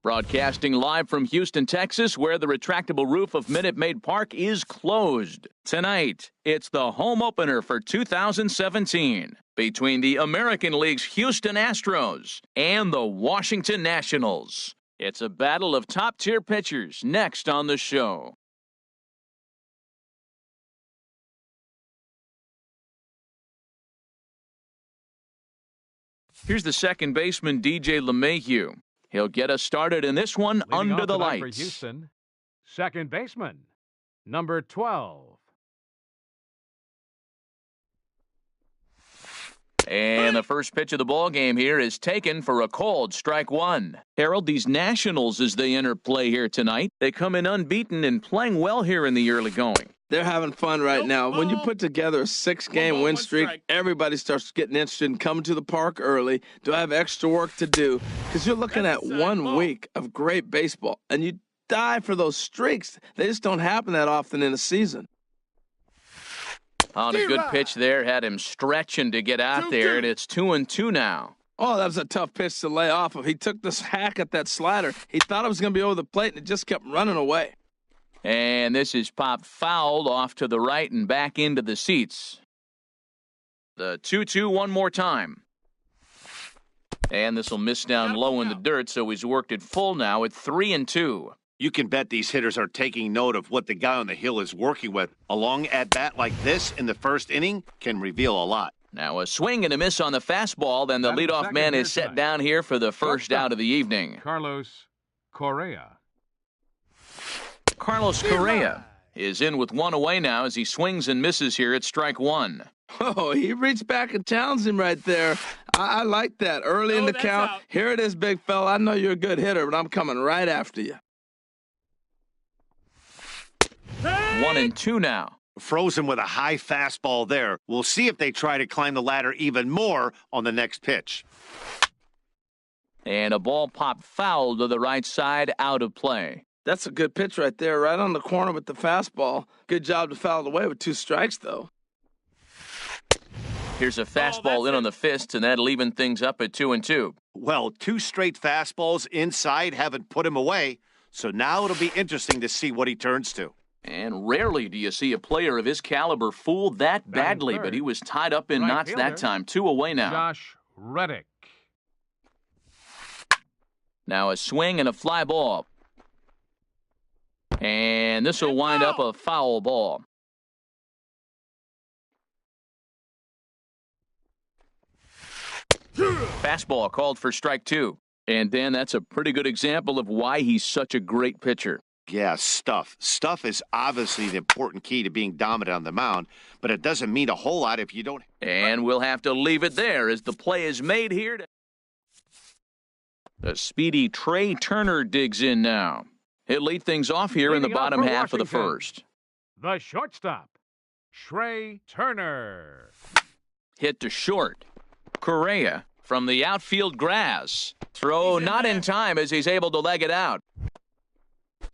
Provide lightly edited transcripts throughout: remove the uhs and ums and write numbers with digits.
Broadcasting live from Houston, Texas, where the retractable roof of Minute Maid Park is closed. Tonight, it's the home opener for 2017 between the American League's Houston Astros and the Washington Nationals. It's a battle of top-tier pitchers next on the show. Here's the second baseman, DJ LeMahieu. He'll get us started in this one under the lights. For Houston, second baseman, number 12. And the first pitch of the ball game here is taken for a called strike one. Harold, these Nationals, as they enter play here tonight, they come in unbeaten and playing well here in the early going. They're having fun right now. When you put together a 6-game win streak, everybody starts getting interested in coming to the park early. Do I have extra work to do? Because you're looking at 1 week of great baseball, and you die for those streaks. They just don't happen that often in a season. On a good pitch there, had him stretching to get out there, and it's 2-2 now. Oh, that was a tough pitch to lay off of. He took this hack at that slider. He thought it was going to be over the plate, and it just kept running away. And this is popped fouled off to the right and back into the seats. The 2-2 one more time. And this will miss down low in the dirt, so he's worked it full now at 3-2. You can bet these hitters are taking note of what the guy on the hill is working with. A long at-bat like this in the first inning can reveal a lot. Now a swing and a miss on the fastball, then the leadoff man is set down here for the first out of the evening. Carlos Correa. Carlos Correa is in with one away now as he swings and misses here at strike one. Oh, he reached back and challenged him right there. I like that. Early in the count. Out. Here it is, big fella. I know you're a good hitter, but I'm coming right after you. 1-2 now. Frozen with a high fastball there. We'll see if they try to climb the ladder even more on the next pitch. And a ball popped foul to the right side, out of play. That's a good pitch right there, right on the corner with the fastball. Good job to foul it away with 2 strikes, though. Here's a fastball in on the fists, and that'll even things up at 2-2. Well, 2 straight fastballs inside haven't put him away, so now it'll be interesting to see what he turns to. And rarely do you see a player of his caliber fooled that badly, but he was tied up in knots that time. 2 away now. Josh Reddick. Now a swing and a fly ball. And this will wind up a foul ball. Fastball called for strike 2. And Dan, that's a pretty good example of why he's such a great pitcher. Yeah, stuff. Stuff is obviously the important key to being dominant on the mound, but it doesn't mean a whole lot if you don't. And we'll have to leave it there as the play is made here. The speedy Trey Turner digs in now. He'll lead things off here in the bottom half of the first. The shortstop, Trey Turner. Hit to short. Correa from the outfield grass. Throw not in time as he's able to leg it out.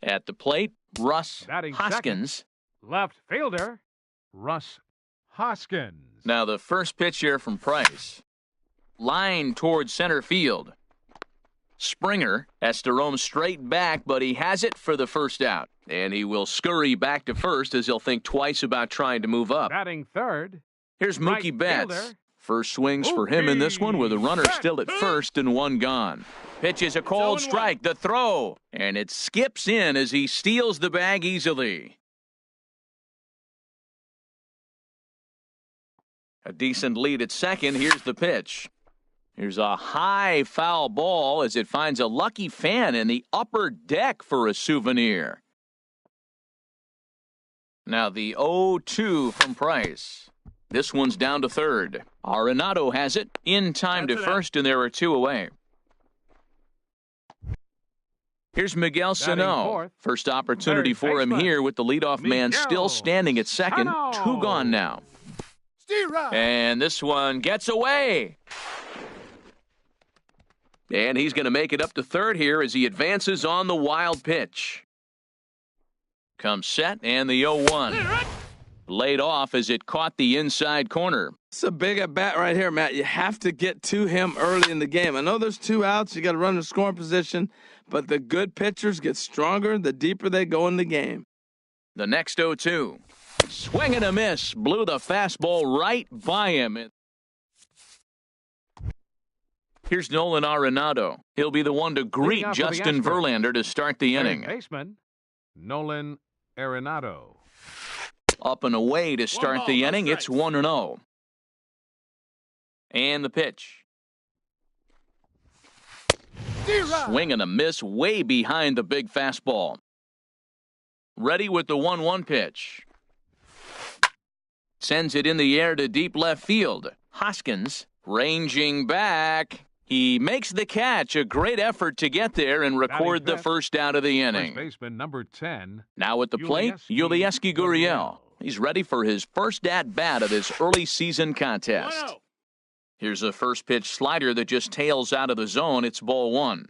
At the plate, Russ Hoskins. Left fielder, Russ Hoskins. Now the first pitch here from Price. Line towards center field. Springer has to roam straight back, but he has it for the first out. And he will scurry back to first as he'll think twice about trying to move up. Batting third. Here's Mookie Betts. First swings for him in this one with a runner still at first and 1 gone. Pitches a cold strike, the throw, and it skips in as he steals the bag easily. A decent lead at second. Here's the pitch. Here's a high foul ball as it finds a lucky fan in the upper deck for a souvenir. Now the 0-2 from Price. This one's down to third. Arenado has it in time to first, and there are 2 away. Here's Miguel Sano. First opportunity for him here with the leadoff man still standing at second. 2 gone now. And this one gets away. And he's going to make it up to third here as he advances on the wild pitch. Comes set and the 0-1. laid off as it caught the inside corner. It's a big at bat right here, Matt. You have to get to him early in the game. I know there's 2 outs. You got to run the scoring position, but the good pitchers get stronger the deeper they go in the game. The next 0-2. Swing and a miss. Blew the fastball right by him. Here's Nolan Arenado. He'll be the one to greet Justin Verlander to start the inning. Baseman, Nolan Arenado. Up and away to start the inning. It's 1-0. And the pitch. Swing and a miss way behind the big fastball. Ready with the 1-1 pitch. Sends it in the air to deep left field. Hoskins ranging back. He makes the catch. A great effort to get there and record the first out of the inning. First baseman number 10. Now at the plate, Yulieski Gurriel. He's ready for his first at-bat of this early season contest. Here's a first pitch slider that just tails out of the zone. It's ball 1.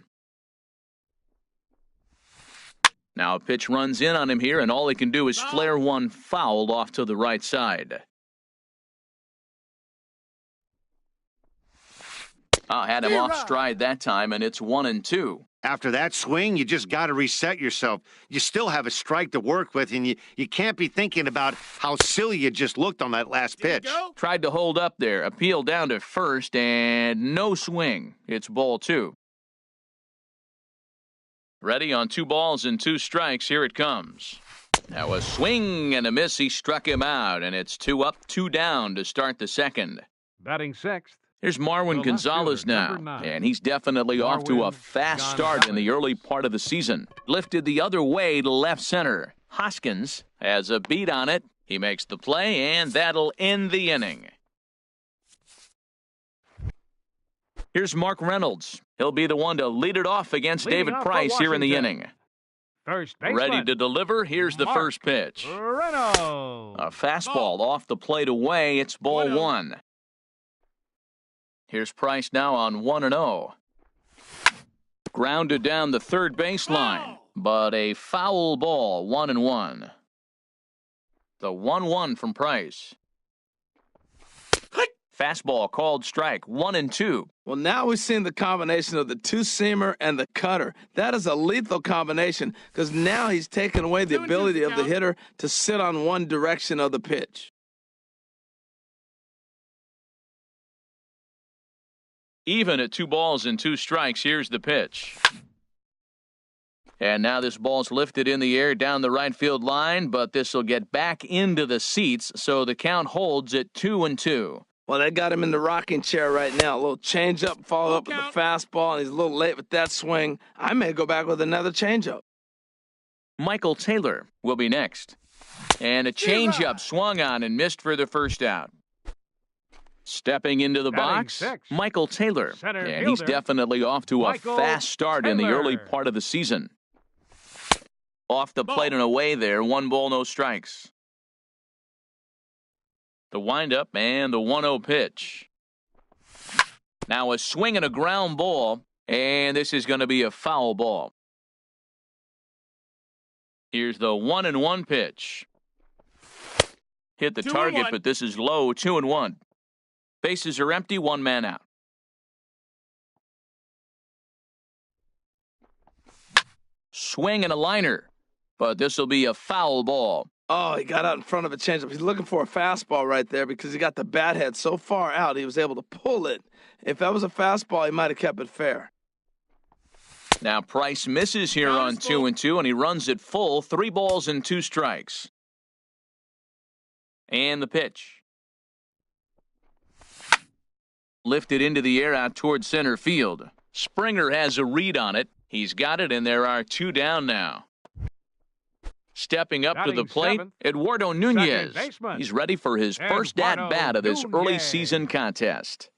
Now a pitch runs in on him here, and all he can do is flare one foul off to the right side. Had him off stride that time, and it's 1-2. After that swing, you just got to reset yourself. You still have a strike to work with, and you can't be thinking about how silly you just looked on that last pitch. Tried to hold up there, appeal down to first, and no swing. It's ball 2. Ready on 2 balls and 2 strikes. Here it comes. Now a swing and a miss. He struck him out, and it's 2 up, 2 down to start the second. Batting 6th. Here's Marwin Gonzalez now, and he's definitely off to a fast start in the early part of the season. Lifted the other way to left center. Hoskins has a beat on it. He makes the play, and that'll end the inning. Here's Mark Reynolds. He'll be the one to lead it off against David Price here in the inning. First baseman. Ready to deliver. Here's the first pitch. Reynolds. A fastball off the plate away. It's ball 1. Here's Price now on 1-0. Grounded down the third baseline, but a foul ball, 1-1. The 1-1 from Price. Fastball called strike, 1-2. Well, now we've seen the combination of the 2-seamer and the cutter. That is a lethal combination because now he's taken away the ability of the hitter to sit on one direction of the pitch. Even at 2 balls and 2 strikes, here's the pitch. And now this ball's lifted in the air down the right field line, but this will get back into the seats, so the count holds at 2-2. Well, they got him in the rocking chair right now. A little changeup, follow up with the fastball, and he's a little late with that swing. I may go back with another changeup. Michael Taylor will be next. And a changeup swung on and missed for the first out. Stepping into the box, Michael Taylor. And he's definitely off to a fast start in the early part of the season. Off the plate and away there, 1 ball, no strikes. The windup and the 1-0 pitch. Now a swing and a ground ball, and this is going to be a foul ball. Here's the 1-1 pitch. Hit the target, but this is low, 2-1. Bases are empty, 1 man out. Swing and a liner, but this will be a foul ball. Oh, he got out in front of a changeup. He's looking for a fastball right there because he got the bat head so far out he was able to pull it. If that was a fastball, he might have kept it fair. Now Price misses here on 2-2, and he runs it full, 3 balls and 2 strikes. And the pitch. Lifted into the air out towards center field. Springer has a read on it. He's got it, and there are 2 down now. Stepping up to the plate, Eduardo Nunez. He's ready for his first at-bat of this early season contest.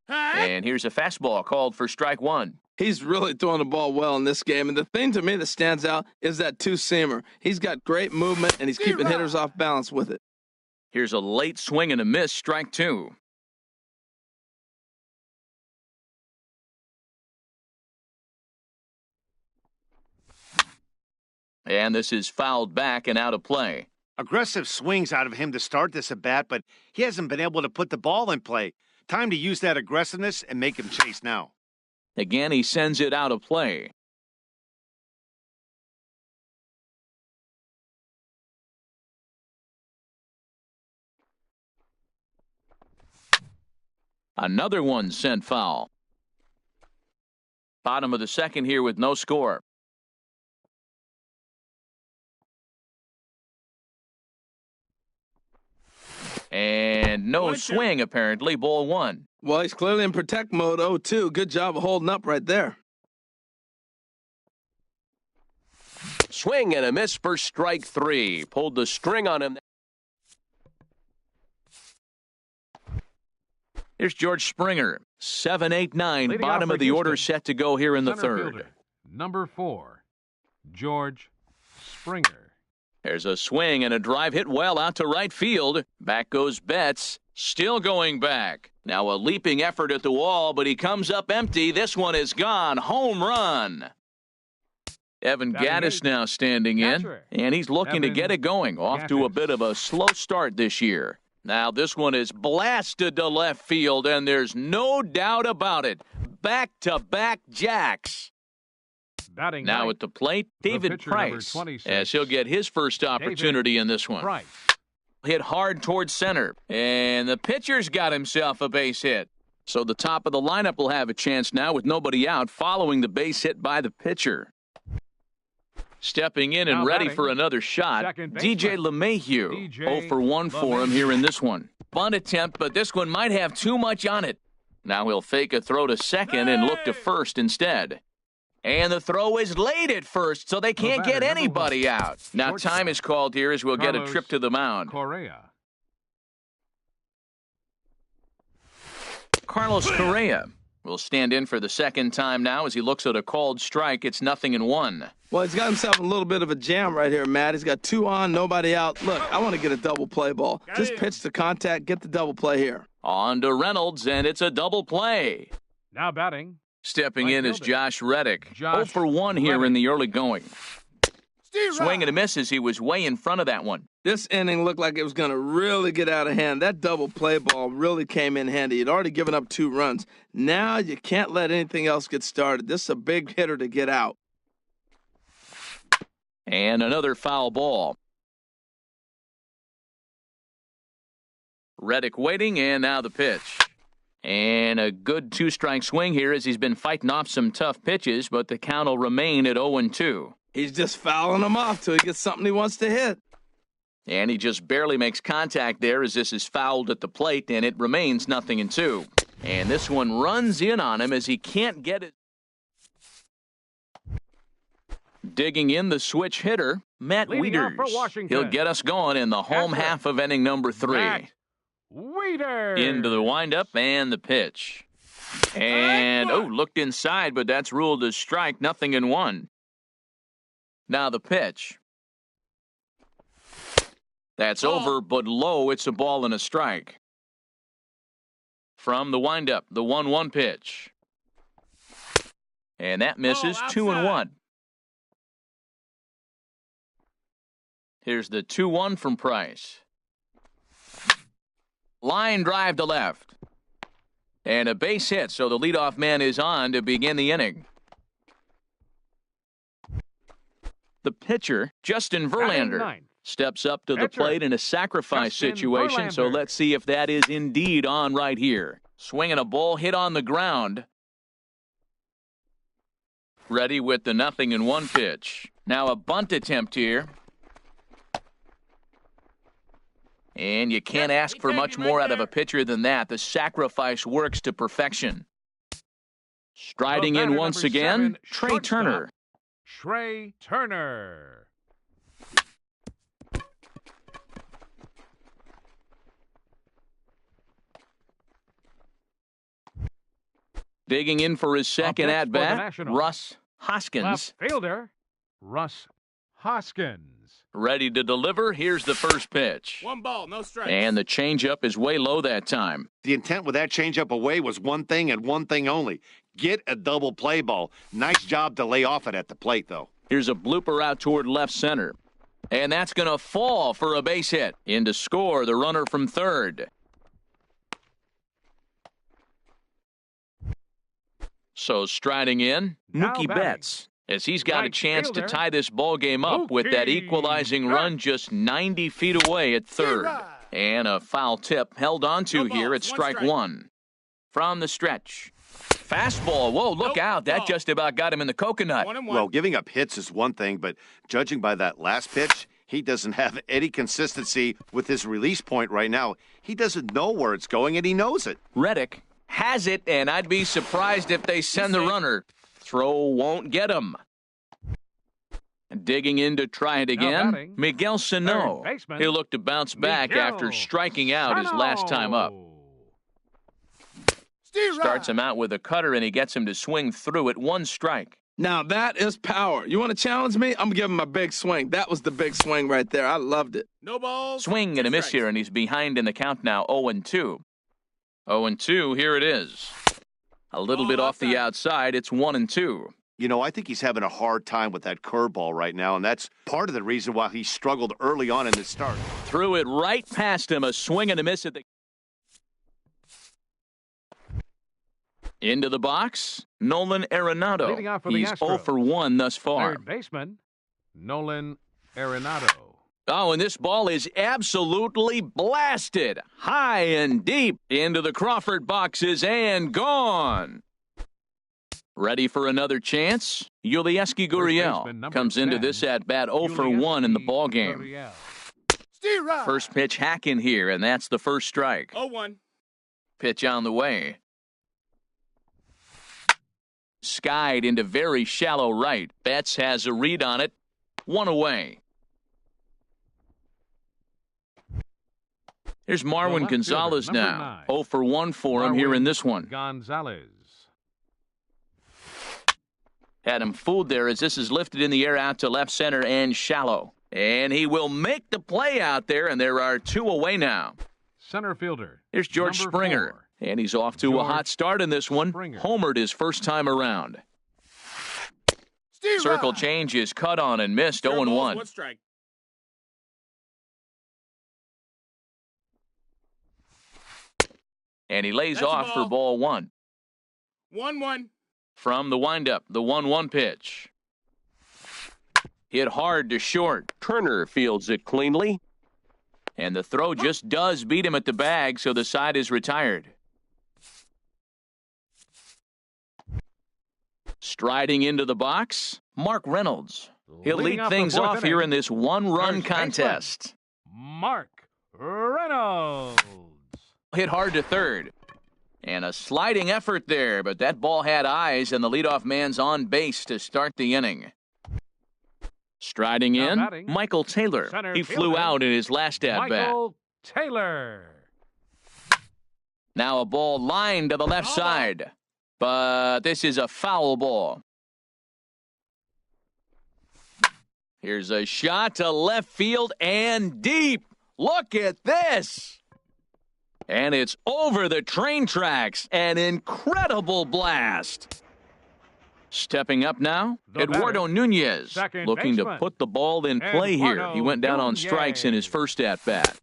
And here's a fastball called for strike 1. He's really throwing the ball well in this game. And the thing to me that stands out is that 2-seamer. He's got great movement, and he's keeping hitters off balance with it. Here's a late swing and a miss, strike 2. And this is fouled back and out of play. Aggressive swings out of him to start this at bat, but he hasn't been able to put the ball in play. Time to use that aggressiveness and make him chase now. Again, he sends it out of play. Another one sent foul. Bottom of the second here with no score. And no swing, apparently. Ball one. Well, he's clearly in protect mode. 0-2. Good job of holding up right there. Swing and a miss for strike three. Pulled the string on him. Here's George Springer. 7, 8, 9. Leading Bottom off of the for order Houston, set to go here in the center third. fielder, number 4, George Springer. There's a swing and a drive hit well out to right field. Back goes Betts. Still going back. Now a leaping effort at the wall, but he comes up empty. This one is gone. Home run. Evan Gattis now standing in, and he's looking to get it going. Off to a bit of a slow start this year. Now this one is blasted to left field, and there's no doubt about it. Back-to-back jacks. Batting Now ninth, at the plate, David pitcher, number Price, 26, as he'll get his first opportunity in this one. Price. Hit hard towards center, and the pitcher's got himself a base hit. So the top of the lineup will have a chance now with nobody out following the base hit by the pitcher. Stepping in and Now ready batting, for another shot, second DJ baseman, LeMahieu. DJ 0 for 1 for him here in this one. Bunt attempt, but this one might have too much on it. Now he'll fake a throw to second and look to first instead. And the throw is late at first, so they can't get anybody out. Now time is called here as we'll get a trip to the mound. Correa. Carlos Correa will stand in for the second time now as he looks at a called strike. It's 0-1. Well, he's got himself a little bit of a jam right here, Matt. He's got 2 on, nobody out. Look, I want to get a double play ball. Just pitch to contact, get the double play here. On to Reynolds, and it's a double play. Now batting, Stepping right in is fielder, Josh Reddick. 0 Josh for 1 here Reddick. in the early going. Swing and a miss as he was way in front of that one. This inning looked like it was going to really get out of hand. That double play ball really came in handy. He'd already given up 2 runs. Now you can't let anything else get started. This is a big hitter to get out. And another foul ball. Reddick waiting, and now the pitch. And a good 2-strike swing here as he's been fighting off some tough pitches, but the count will remain at 0-2. He's just fouling them off till he gets something he wants to hit. And he just barely makes contact there as this is fouled at the plate, and it remains 0-2. And this one runs in on him as he can't get it. Digging in the switch hitter, Matt Leading off for Wieters. Washington, He'll get us going in the home catcher, half of inning number 3. Matt Wieters. Into the windup and the pitch. And, looked inside, but that's ruled as strike, 0-1. Now the pitch. That's over, but low. It's a ball and a strike. From the windup, the 1-1 pitch. And that misses, 2-1. Here's the 2-1 from Price. Line drive to left. And a base hit, so the leadoff man is on to begin the inning. The pitcher, Justin Verlander, steps up to the plate in a sacrifice situation, so let's see if that is indeed on right here. Swinging a ball hit on the ground. Ready with the 0-1 pitch. Now a bunt attempt here. And you can't ask for much more out of a pitcher than that. The sacrifice works to perfection. Striding in once again, Trey Turner. Trey Turner. Digging in for his second at-bat, Russ Hoskins. Left fielder, Russ Hoskins. Ready to deliver. Here's the first pitch. 1 ball, no strikes. And the changeup is way low that time. The intent with that changeup away was one thing and one thing only. Get a double play ball. Nice job to lay off it at the plate, though. Here's a blooper out toward left center. And that's going to fall for a base hit. In to score, the runner from third. So striding in, Now Mookie batting. Betts, as he's got a Right chance fielder, to tie this ball game up with that Mookie equalizing Betts. run just 90 feet away at third. And a foul tip held onto here at strike one. From the stretch. Fastball. Whoa, look out. That just about got him in the coconut. Well, giving up hits is one thing, but judging by that last pitch, he doesn't have any consistency with his release point right now. He doesn't know where it's going, and he knows it. Reddick has it, and I'd be surprised if they send the runner. Throw won't get him. Digging in to try it again, batting, Miguel Sano. third baseman, He'll look to bounce back Miguel after striking out his last time up. Starts him out with a cutter, and he gets him to swing through it. One strike. Now that is power. You want to challenge me? I'm giving him a big swing. That was the big swing right there. I loved it. No balls. Swing and a miss here, and he's behind in the count now, 0-2. 0-2, here it is. A little bit off the outside, it's 1-2. You know, I think he's having a hard time with that curveball right now, and that's part of the reason why he struggled early on in the start. Threw it right past him, a swing and a miss at the... Into the box, Nolan Arenado. Leading off for the He's Astros. 0 for 1 thus far. Third baseman, Nolan Arenado. Oh, and this ball is absolutely blasted. High and deep into the Crawford boxes and gone. Ready for another chance? Yulieski Gurriel baseman, number comes into 10, this at-bat 0 for 1 in the ballgame. Gurriel. First pitch hacking here, and that's the first strike. 0-1. Pitch on the way. Skied into very shallow right. Betts has a read on it. One away. Here's Marwin left Gonzalez fielder, number now. 9. 0 for 1 for him here in this one. Gonzalez. Had him fooled there as this is lifted in the air out to left center and shallow. And he will make the play out there, and there are 2 away now. Center fielder. Here's George number Springer. 4. And he's off to a George hot start in this one. Springer. Homered his first time around. Circle change is cut on and missed 0-1. 1 strike. And he lays That's a off for ball. ball 1. 1-1. From the windup, the 1-1 pitch. Hit hard to short. Turner fields it cleanly. And the throw just does beat him at the bag, so the side is retired. Striding into the box, Mark Reynolds. He'll Leading lead off the things fourth off here inning, in this one-run first baseman. contest. Mark Reynolds. Hit hard to third. And a sliding effort there, but that ball had eyes, and the leadoff man's on base to start the inning. Striding Now in, batting, Michael Taylor. center He flew fielder, out in his last at-bat. Michael Taylor. Now a ball lined to the left side. But this is a foul ball. Here's a shot to left field and deep. Look at this. And it's over the train tracks. An incredible blast. Stepping up now, The Eduardo batter, Nunez, second looking to baseman, put the ball in play here. Eduardo He went down on Nunez. strikes in his first at-bat.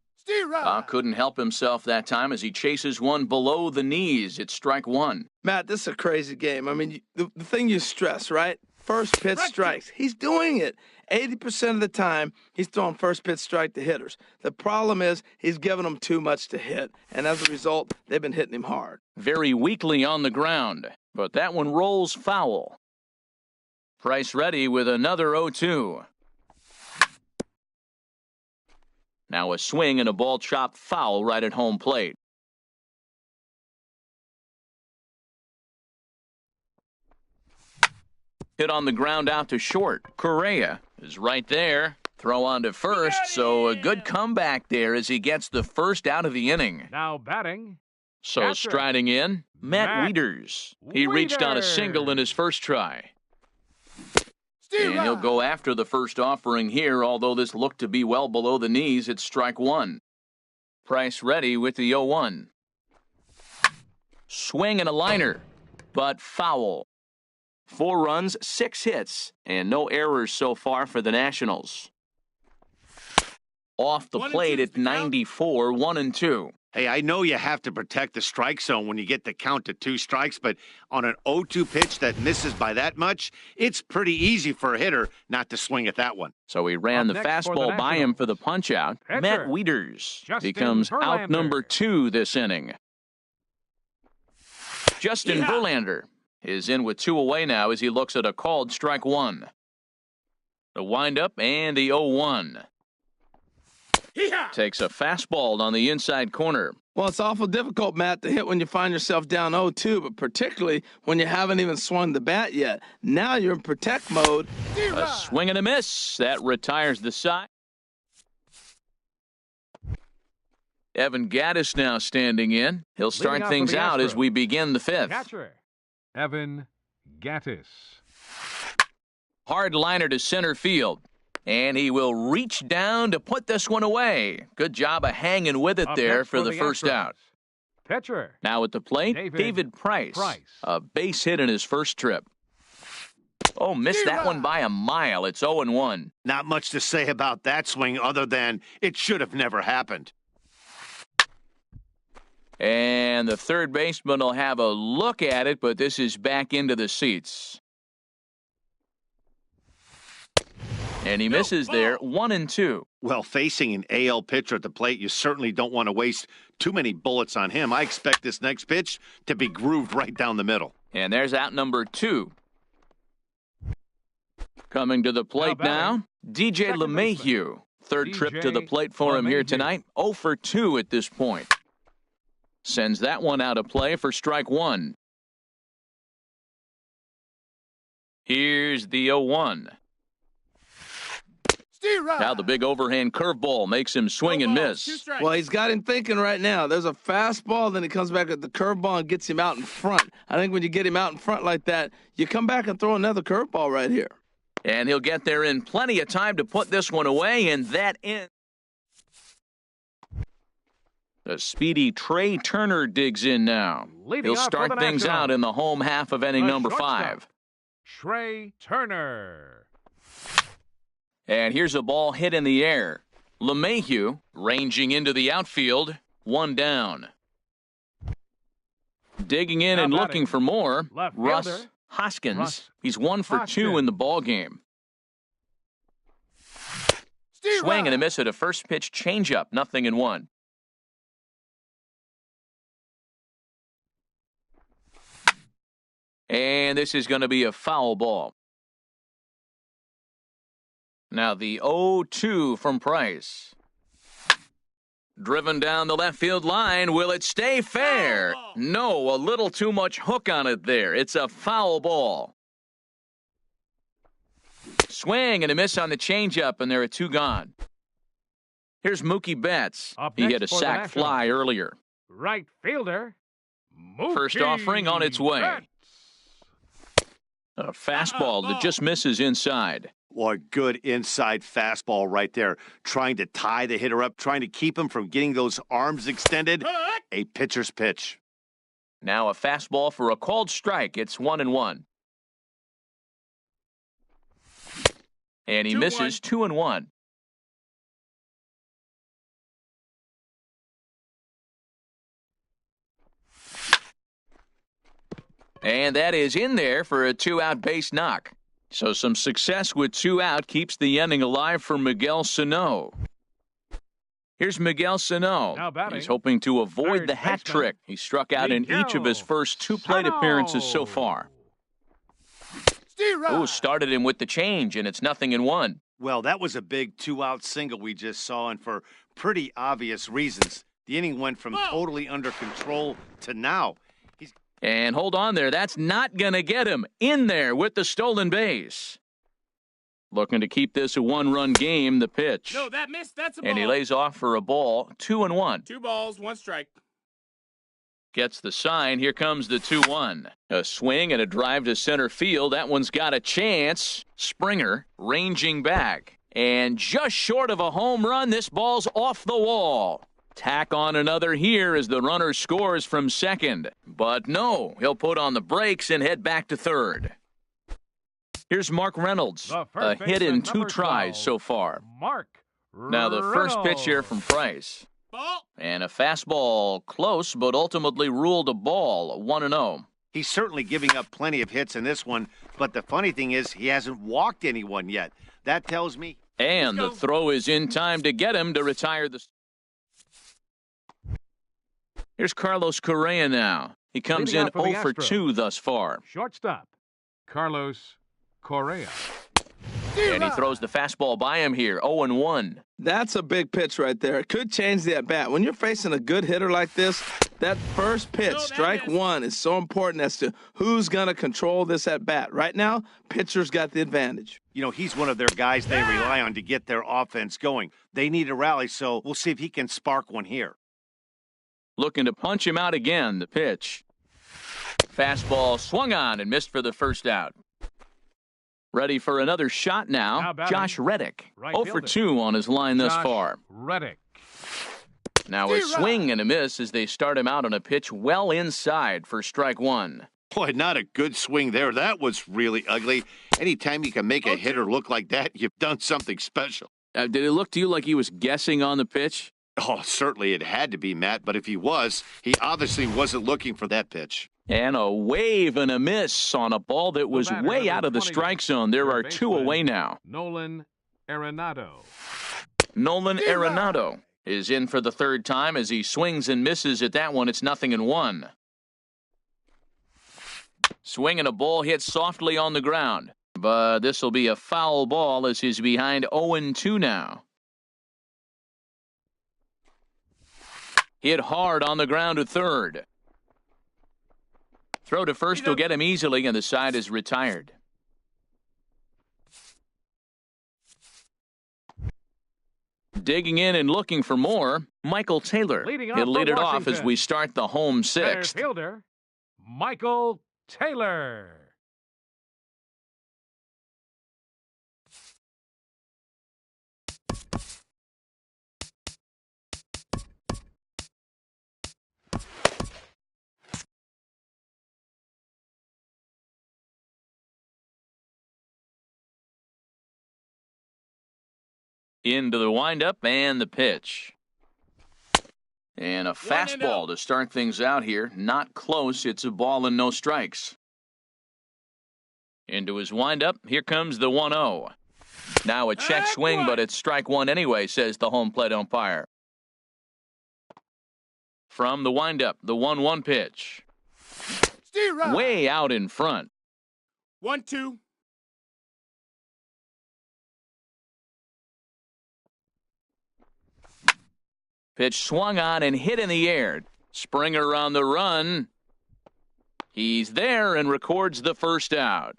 Couldn't help himself that time as he chases one below the knees. It's strike 1. Matt, this is a crazy game. I mean, the thing you stress, right? First pitch strikes. He's doing it. 80% of the time, he's throwing first pitch strike to hitters. The problem is he's giving them too much to hit, and as a result, they've been hitting him hard. Very weakly on the ground, but that one rolls foul. Price ready with another 0-2. Now a swing and a ball chopped foul right at home plate. Hit on the ground out to short. Correa is right there. Throw on to first, so a good comeback there as he gets the first out of the inning. Now batting, So catcher, striding in, Matt Matt Wieters. He reached on a single in his first try. And he'll go after the first offering here, although this looked to be well below the knees. It's strike 1. Price ready with the 0-1. Swing and a liner, but foul. 4 runs, 6 hits, and no errors so far for the Nationals. Off the plate at 94, 1-2. Hey, I know you have to protect the strike zone when you get the count to 2 strikes, but on an 0-2 pitch that misses by that much, it's pretty easy for a hitter not to swing at that one. So he ran the fastball by him for the punch-out. Matt Wieters becomes out number 2 this inning. Justin Verlander is in with 2 away now as he looks at a called strike 1. The windup and the 0-1. Takes a fastball on the inside corner. Well, it's awful difficult, Matt, to hit when you find yourself down 0-2, but particularly when you haven't even swung the bat yet. Now you're in protect mode. A swing and a miss. That retires the side. Evan Gattis now standing in. He'll start things out as we begin the 5th. Catcher, Evan Gattis. Hard liner to center field. And he will reach down to put this one away. Good job of hanging with it there for the first out. Pitcher. Now at the plate, David Price. A base hit in his first trip. Oh, missed that one by a mile. It's 0-1. Not much to say about that swing other than it should have never happened. And the third baseman will have a look at it, but this is back into the seats. And he misses there, 1-2. Well, facing an AL pitcher at the plate, you certainly don't want to waste too many bullets on him. I expect this next pitch to be grooved right down the middle. And there's out number 2. Coming to the plate now, DJ LeMahieu. Third trip to the plate for him here tonight. 0 for 2 at this point. Sends that one out of play for strike 1. Here's the 0-1. Now the big overhand curveball makes him swing and miss. Well, he's got him thinking right now. There's a fastball, then he comes back at the curveball and gets him out in front. I think when you get him out in front like that, you come back and throw another curveball right here. And he'll get there in plenty of time to put this one away, and that ends. The speedy Trey Turner digs in now. He'll start things out in the home half of inning number 5. Trey Turner. And here's a ball hit in the air. LeMahieu ranging into the outfield. 1 down. Digging in and looking for more. Russ Hoskins. He's 1 for 2 in the ball game. Swing and a miss at a first pitch changeup. 0-1. And this is going to be a foul ball. Now the 0-2 from Price. Driven down the left field line. Will it stay fair? No, a little too much hook on it there. It's a foul ball. Swing and a miss on the changeup, and there are 2 gone. Here's Mookie Betts. He hit a sac fly earlier. Right fielder, Mookie First offering on its way. Betts. A fastball that just misses inside. Boy, good inside fastball right there. Trying to tie the hitter up, trying to keep him from getting those arms extended. A pitcher's pitch. Now a fastball for a called strike. It's 1-1. And he misses 2-1. And that is in there for a 2-out base knock. So some success with 2 out keeps the inning alive for Miguel Sano. Here's Miguel Sano. He's hoping to avoid the hat trick. He struck out in each of his first 2 plate appearances so far. Ooh, started him with the change, and it's 0-1. Well, that was a big 2-out single we just saw, and for pretty obvious reasons. The inning went from totally under control to now. And hold on there. That's not going to get him in there with the stolen base. Looking to keep this a 1-run game, the pitch. No, that missed. That's a ball. And he lays off for a ball, 2-1. 2 balls, 1 strike. Gets the sign. Here comes the 2-1. A swing and a drive to center field. That one's got a chance. Springer ranging back. And just short of a home run, this ball's off the wall. Tack on another here as the runner scores from second. But no, he'll put on the brakes and head back to third. Here's Mark Reynolds, The a first hit in baseman, 2 number tries 12, so far. Mark Now the first pitch here from Price. Ball. And a fastball close, but ultimately ruled a ball, 1-0. He's certainly giving up plenty of hits in this one, but the funny thing is he hasn't walked anyone yet. That tells me... And the Let's go. throw is in time to get him to retire the... Here's Carlos Correa now. He comes Leading in off for the 0 for Astros. 2 thus far. Shortstop, Carlos Correa. And he throws the fastball by him here, 0-1. That's a big pitch right there. It could change the at-bat. When you're facing a good hitter like this, that first pitch, No, that strike is- one, is so important as to who's going to control this at-bat. Right now, pitcher's got the advantage. You know, he's one of their guys they rely on to get their offense going. They need a rally, so we'll see if he can spark one here. Looking to punch him out again, the pitch. Fastball swung on and missed for the first out. Ready for another shot Now now, batting, Josh Reddick. right 0 for fielder. 2 on his line thus Josh far. Reddick. Now a swing and a miss as they start him out on a pitch well inside for strike 1. Boy, not a good swing there. That was really ugly. Anytime you can make a hitter look like that, you've done something special. Did it look to you like he was guessing on the pitch? Oh, certainly it had to be, Matt, but if he was, he obviously wasn't looking for that pitch. And a wave and a miss on a ball that was batter, way number out of the 20, strike zone. There third are 2 baseman. away now. Nolan Arenado. Nolan Arenado is in for the third time as he swings and misses at that one. It's 0-1. Swinging a ball hit softly on the ground. But this will be a foul ball as he's behind 0-2 now. Hit hard on the ground to third. Throw to first will get him easily, and the side is retired. Digging in and looking for more, Michael Taylor. Leading off He'll lead for it off as Washington. we start the home Center 6th. fielder, Michael Taylor. Into the windup and the pitch. And a fastball to start things out here. Not close. It's a ball and no strikes. Into his windup. Here comes the 1-0. Now a check swing, but it's strike 1 anyway, says the home plate umpire. From the windup, the 1-1 pitch. Way out in front. 1-2. Pitch swung on and hit in the air. Springer on the run. He's there and records the first out.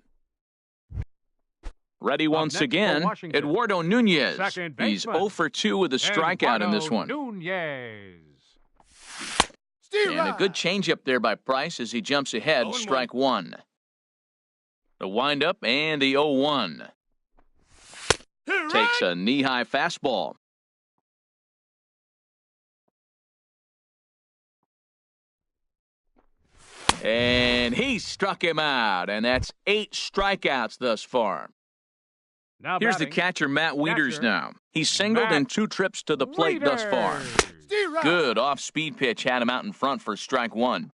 Ready once next for Again, Washington, Eduardo Nunez. second He's baseman, 0 for 2 with a strikeout in this one. Nunez. And a good changeup there by Price as he jumps ahead, 0-1. strike 1. The windup and the 0-1. Takes a knee-high fastball. And he struck him out, and that's 8 strikeouts thus far. Now Here's the batting, catcher, Matt Wieters catcher, now. He's singled in Matt 2 trips to the plate thus far. Wieters. Good off-speed pitch had him out in front for strike 1.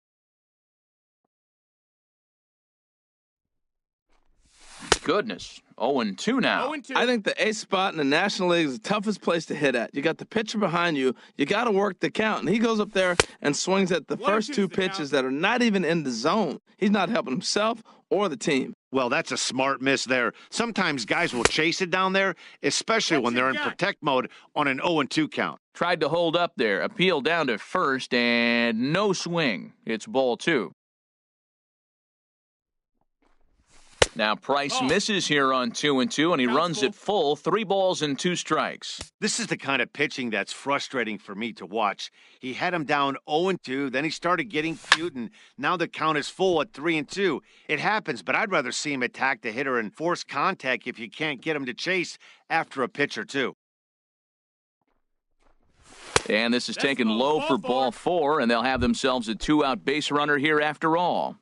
Goodness, 0-2 now. 0-2. I think the ace spot in the National League is the toughest place to hit at. You got the pitcher behind you. You got to work the count. And he goes up there and swings at the 1-2 first is 2 the pitches count. that are not even in the zone. He's not helping himself or the team. Well, that's a smart miss there. Sometimes guys will chase it down there, especially What when you they're in got? protect mode on an 0-2 count. Tried to hold up there, appeal down to first, and no swing. It's ball 2. Now Price misses here on 2-2, and he Counts runs full. it full, 3 balls and 2 strikes. This is the kind of pitching that's frustrating for me to watch. He had him down 0-2, then he started getting cute, and now the count is full at 3-2. It happens, but I'd rather see him attack the hitter and force contact if you can't get him to chase after a pitch or 2. And this is That's taken ball low for 4. ball 4, and they'll have themselves a 2-out base runner here after all.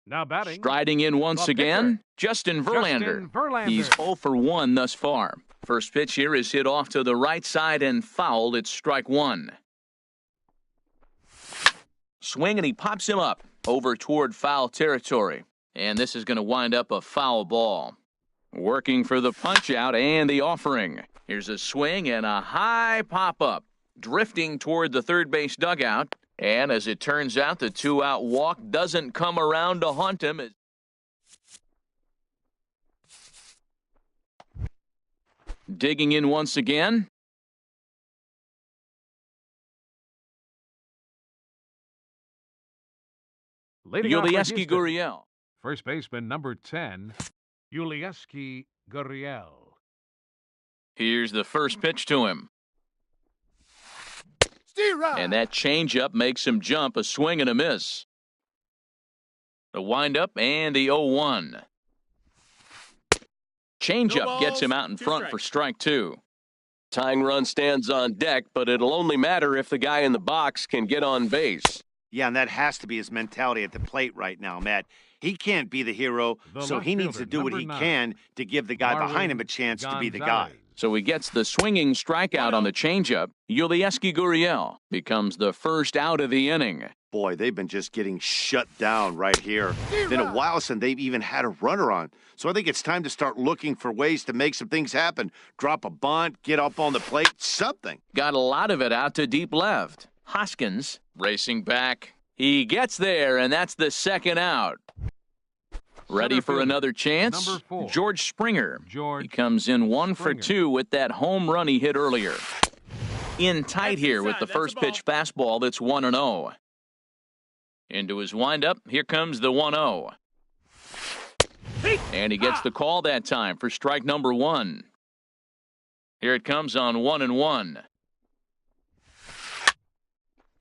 Now batting. Striding in once The again, pitcher. Justin Verlander. Justin Verlander. He's 0 for 1 thus far. First pitch here is hit off to the right side and fouled. It's strike one. Swing, and he pops him up over toward foul territory. And this is going to wind up a foul ball. Working for the punch out and the offering. Here's a swing and a high pop-up. Drifting toward the third base dugout. And as it turns out, the two-out walk doesn't come around to haunt him. Digging in once again. Leading off for Yulieski Houston. Gurriel. First baseman number 10, Yulieski Gurriel. Here's the first pitch to him. Steer And that changeup makes him jump, a swing and a miss. The windup and the 0-1. Changeup gets him out in front for strike two. Tying run stands on deck, but it'll only matter if the guy in the box can get on base. Yeah, and that has to be his mentality at the plate right now, Matt. He can't be the hero, The so left he needs to fielder, do what number he 9, can to give the guy behind him a Marwin chance to be the guy. Gonzalez. So he gets the swinging strikeout on the changeup. Yulieski Gurriel becomes the first out of the inning. Boy, they've been just getting shut down right here. Been a while since they've even had a runner on. So I think it's time to start looking for ways to make some things happen. Drop a bunt, get up on the plate, something. Got a lot of it out to deep left. Hoskins racing back. He gets there, and that's the second out. Ready for fielder, another chance? number 4, George Springer. George He comes in 1 for Springer. 2 with that home run he hit earlier. In tight That's here inside. with the That's first a pitch fastball that's 1-0. Into his windup, here comes the 1-0. And he gets the call that time for strike number 1. Here it comes on 1-1.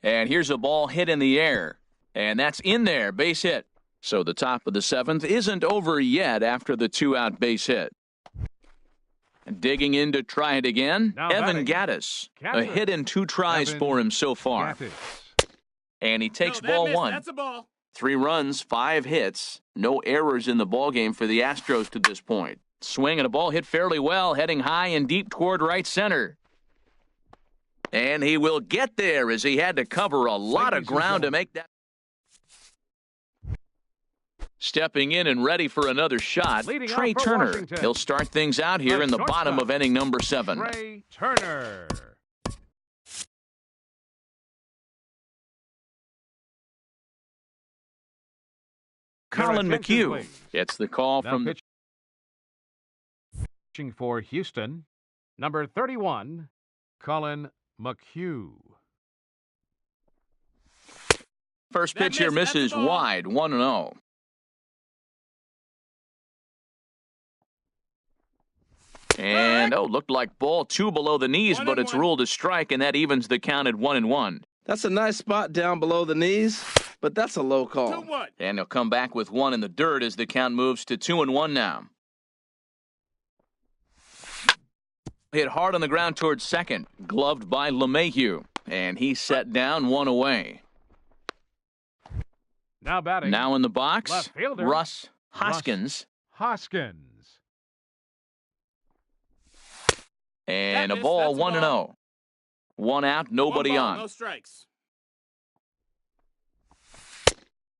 And here's a ball hit in the air. And that's in there, base hit. So the top of the 7th isn't over yet after the 2-out base hit. Digging in to try it again, Now Evan batting. Gattis. A Catcher. hit in 2 tries Evan for him so far. Gattis. And he takes No, that ball missed. 1. That's a ball. 3 runs, 5 hits. No errors in the ballgame for the Astros to this point. Swing and a ball hit fairly well, heading high and deep toward right center. And he will get there as he had to cover a lot of Ladies and ground to gentlemen. make that. Stepping in and ready for another shot, Leading Trey off for Turner. Washington. He'll start things out here The in the bottom shortstop, of inning number 7. Trey Turner. Colin Your attention, McHugh. please. It's the call Now from pitching for Houston, number 31, Colin McHugh. first That pitch here missed. That's misses a ball. wide, 1-0. And, looked like ball 2 below the knees, but it's 1-1. ruled a strike, and that evens the count at 1-1. That's a nice spot down below the knees, but that's a low call. 2-1. And he'll come back with 1 in the dirt as the count moves to 2-1 now. Hit hard on the ground towards second, gloved by LeMahieu, and he's set down 1 away. Now batting, Now in the box, left fielder, Russ Hoskins. Hoskins. And That a missed. ball, That's a 1-0. ball. 1 out, nobody 1 ball, on. No strikes.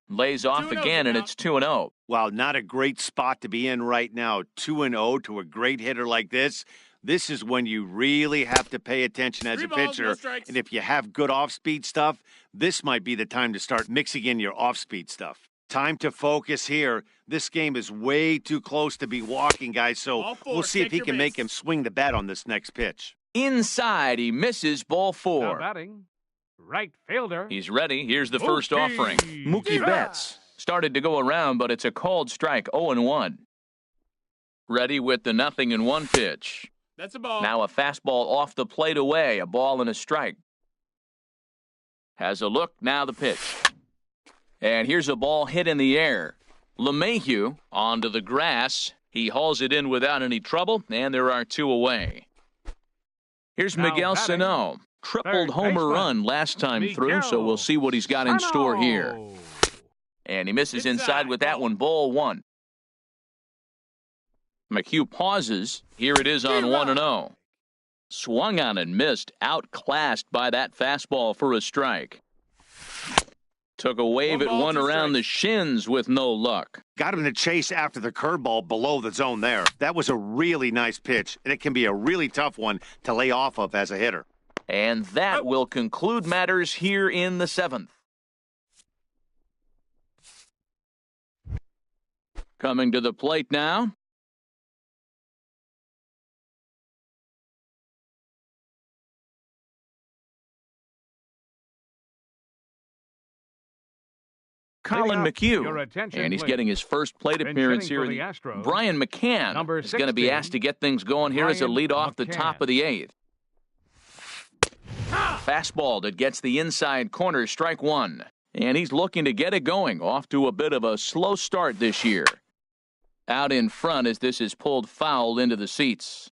Lays off 2-0 again, and now. it's 2-0. Wow, not a great spot to be in right now. 2-0 to a great hitter like this. This is when you really have to pay attention as 3 a balls, no pitcher. strikes. And if you have good off-speed stuff, this might be the time to start mixing in your off-speed stuff. Time to focus here. This game is way too close to be walking, guys, so Ball 4, we'll see if take he your can make base. him swing the bat on this next pitch. Inside, he misses ball Now 4. batting, right fielder. He's ready. Here's the first Mookie offering. Mookie Betts. Betts started to go around, but it's a called strike, 0-1. Ready with the 0-1 pitch. That's a ball. Now a fastball off the plate away, a ball and a strike. Has a look, now the pitch. And here's a ball hit in the air. LeMahieu onto the grass. He hauls it in without any trouble, and there are 2 away. Here's Now Miguel batting, Sano. Tripled third homer baseman, run last time through, so Miguel we'll see what he's got in store here. Sano. And he misses inside with that one, ball 1. McHugh pauses. Here it is on 1-0. Swung on and missed, outclassed by that fastball for a strike. Took a wave at one around the shins with no luck. Got him to chase after the curveball below the zone there. That was a really nice pitch, and it can be a really tough one to lay off of as a hitter. And that will conclude matters here in the 7th. Coming to the plate now, Colin McHugh, and he's getting his first plate appearance here. Brian McCann is going to be asked to get things going here as a lead off the top of the 8th. Fastball that gets the inside corner, strike 1. And he's looking to get it going, off to a bit of a slow start this year. Out in front as this is pulled foul into the seats.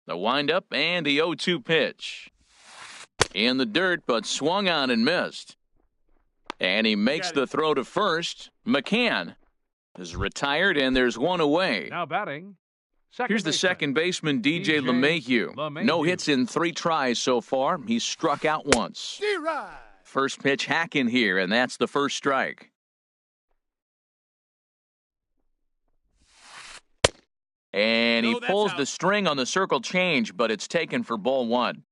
The windup and the 0-2 pitch. In the dirt, but swung on and missed. And he makes the throw to first. McCann is retired, and there's one away. Now batting. Here's the second baseman, DJ LeMahieu. No hits in 3 tries so far. He's struck out once. First pitch hacking here, and that's the first strike. And he pulls the string on the circle change, but it's taken for ball 1.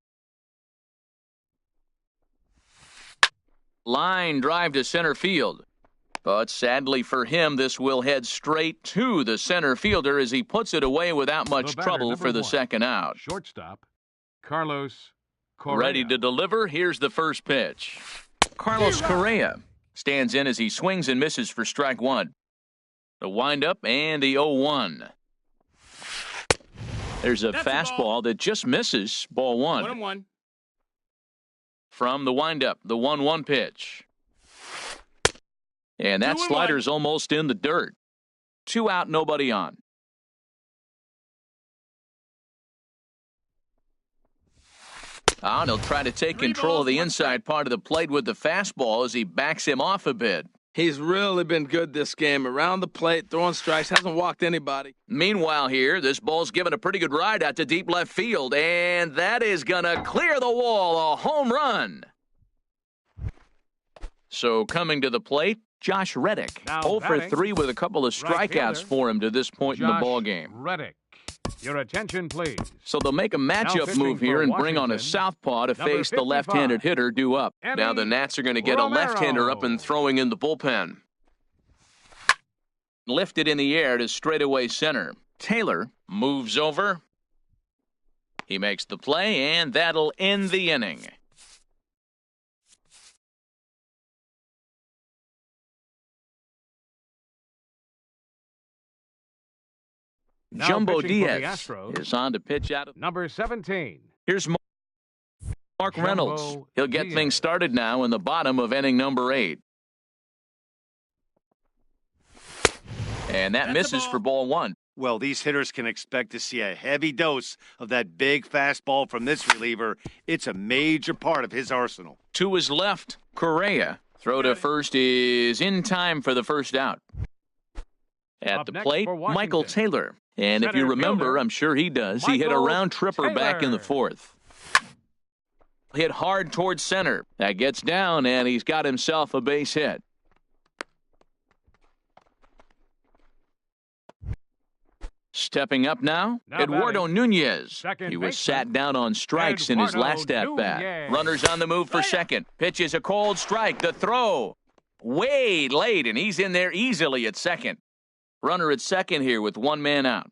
Line drive to center field. But sadly for him, this will head straight to the center fielder as he puts it away without much trouble for the second out. Shortstop, Carlos Correa. Ready to deliver. Here's the first pitch. Carlos Correa stands in as he swings and misses for strike 1. The windup and the 0-1. There's a fastball that just misses, ball 1. 1-1. From the windup, the 1-1 pitch. And that slider's almost in the dirt. 2 out, nobody on. And he'll try to take control of the inside part of the plate with the fastball as he backs him off a bit. He's really been good this game. Around the plate, throwing strikes, hasn't walked anybody. Meanwhile here, this ball's given a pretty good ride out to deep left field, and that is going to clear the wall, a home run. So coming to the plate, Josh Reddick. 0 for 3 with a couple of strikeouts for him to this point in the ballgame. Reddick. Your attention, please. So they'll make a matchup move here and bring on a southpaw to face the left-handed hitter due up. Now the Nats are going to get a left-hander up and throwing in the bullpen. Lifted in the air to straightaway center. Taylor moves over. He makes the play, and that'll end the inning. Now Jumbo pitching for the Diaz Astros, is on to pitch out of number 17. Here's Mark Reynolds. Jumbo He'll get Diaz. things started now in the bottom of inning number 8. And that misses for ball 1. Well, these hitters can expect to see a heavy dose of that big fastball from this reliever. It's a major part of his arsenal. To his left, Correa. Throw to first is in time for the first out. At Up the next plate, for Washington. Michael Taylor. And if you Center remember, fielder, I'm sure he does, he hit a Michael round tripper back in the Taylor. 4th. Hit hard towards center. That gets down, and he's got himself a base hit. Stepping up now, Now Eduardo batting, Nunez. second He was baseman, sat down on strikes in his Eduardo last at-bat. Nunez. Runners on the move for second. Pitch is a cold strike. The throw way late, and he's in there easily at second. Runner at second here with one man out.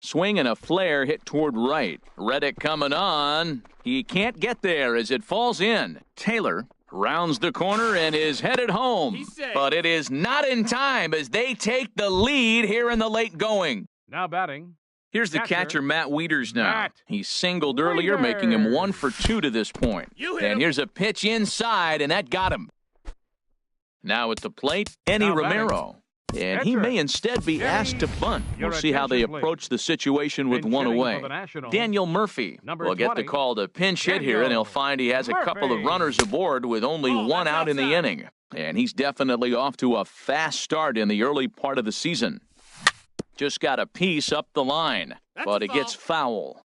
Swing and a flare hit toward right. Reddick coming on. He can't get there as it falls in. Taylor rounds the corner and is headed home. But it is not in time as they take the lead here in the late going. Now batting. Here's the catcher, Matt Wieters now. Matt He singled earlier, making him 1 for 2 to this point. And here's a pitch inside, and that got him. Now at the plate, Eddie Now batting. Romero. And he may instead be asked to bunt. We'll see how they approach the situation with one away. Daniel Murphy will get the call to pinch hit here, and he'll find he has a couple of runners aboard with only one out in the inning. And he's definitely off to a fast start in the early part of the season. Just got a piece up the line, but it gets foul.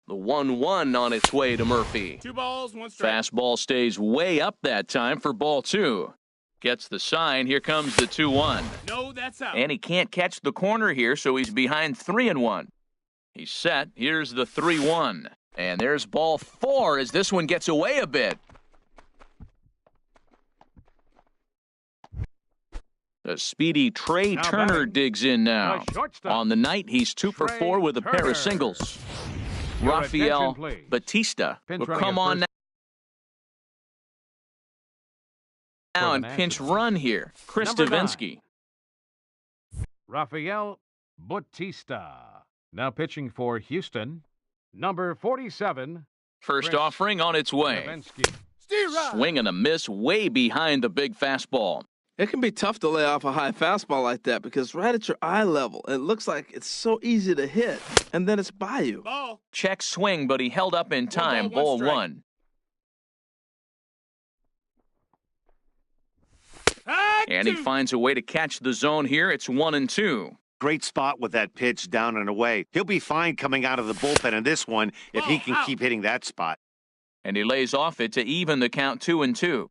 The 1-1 on its way to Murphy. 2 balls, 1 strike. Fastball stays way up that time for ball 2. Gets the sign. Here comes the 2-1. No, that's out. And he can't catch the corner here, so he's behind 3-1. He's set. Here's the 3-1. And there's ball 4 as this one gets away a bit. The speedy Trey Turner digs in now. On the night, he's 2 for 4 with a pair of singles. Rafael Batista will come on now and pinch run here. Chris Davinsky. Rafael Batista. Now pitching for Houston, number 47. First offering on its way. Swing and a miss way behind the big fastball. It can be tough to lay off a high fastball like that because right at your eye level, it looks like it's so easy to hit, and then it's by you. Ball. Check swing, but he held up in time. Ball 1. And he finds a way to catch the zone here. It's 1-2. Great spot with that pitch down and away. He'll be fine coming out of the bullpen in this one if he can keep hitting that spot. And he lays off it to even the count 2-2.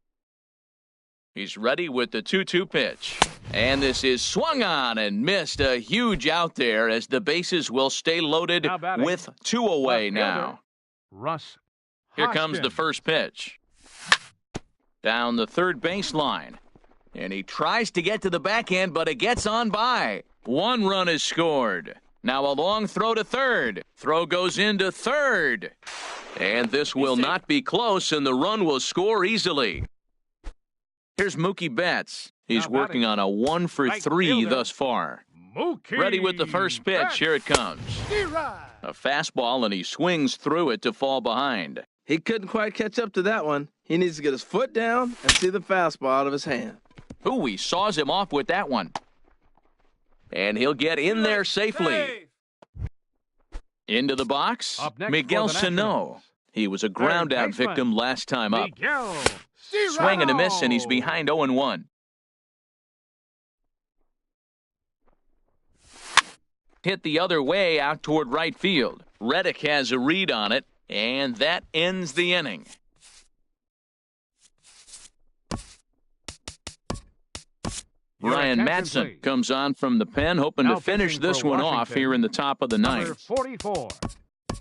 He's ready with the 2-2 pitch. And this is swung on and missed. A huge out there as the bases will stay loaded with 2 away now. Russ Here comes the first pitch. Down the third baseline. And he tries to get to the backhand, but it gets on by. 1 run is scored. Now a long throw to third. Throw goes into third. And this will not be close, and the run will score easily. Here's Mookie Betts. He's working on a 1 for 3 thus far. Ready with the first pitch. Here it comes. A fastball, and he swings through it to fall behind. He couldn't quite catch up to that one. He needs to get his foot down and see the fastball out of his hand. Ooh, he saws him off with that one. And he'll get in there safely. Into the box, Miguel Sano. He was a ground-out victim last time up. Swing and a miss, and he's behind 0-1. Hit the other way out toward right field. Reddick has a read on it, and that ends the inning. Ryan Madson comes on from the pen, hoping to finish this one off here in the top of the ninth. 44.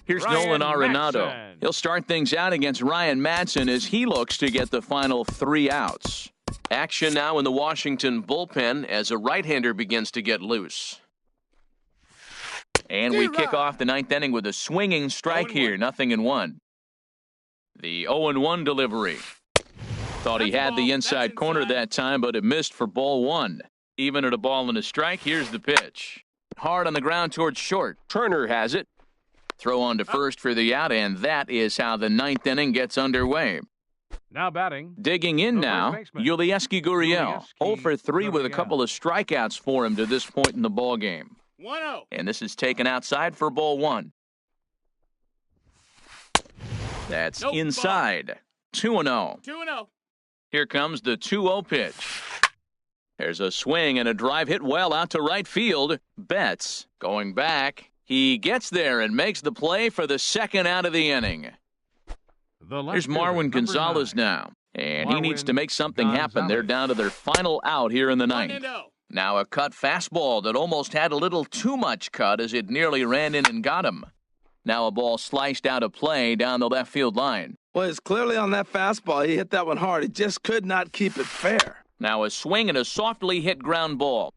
Here's Nolan Arenado. He'll start things out against Ryan Madson as he looks to get the final 3 outs. Action now in the Washington bullpen as a right-hander begins to get loose. And we kick off the 9th inning with a swinging strike here, 0-1. The 0-1 delivery. Thought he had the inside corner that time, but it missed for ball 1. Even at a ball and a strike, here's the pitch. Hard on the ground towards short. Turner has it. Throw on to first for the out, and that is how the 9th inning gets underway. Now batting. Digging in now, Yulieski Gurriel. 0 for 3 with a couple of strikeouts for him to this point in the ball game. 1-0. And this is taken outside for ball 1. That's inside. 2-0. 2-0. Here comes the 2-0 pitch. There's a swing and a drive hit well out to right field. Betts going back. He gets there and makes the play for the 2nd out of the inning. Here's Marwin Gonzalez now. And he needs to make something happen. They're down to their final out here in the 9th. Now a cut fastball that almost had a little too much cut as it nearly ran in and got him. Now a ball sliced out of play down the left field line. Well, it's clearly on that fastball. He hit that one hard. He just could not keep it fair. Now a swing and a softly hit ground ball.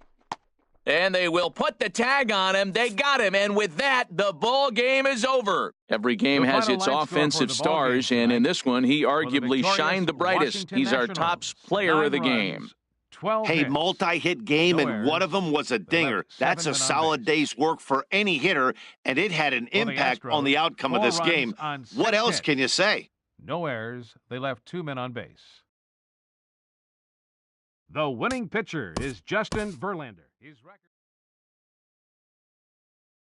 And they will put the tag on him. They got him. And with that, the ball game is over. Every game has its offensive stars, and in this one, he arguably shined the brightest. He's our top player of the game. Hey, multi-hit game, and one of them was a dinger. That's a solid day's work for any hitter, and it had an impact on the outcome of this game. What else can you say? No errors. They left 2 men on base. The winning pitcher is Justin Verlander. His record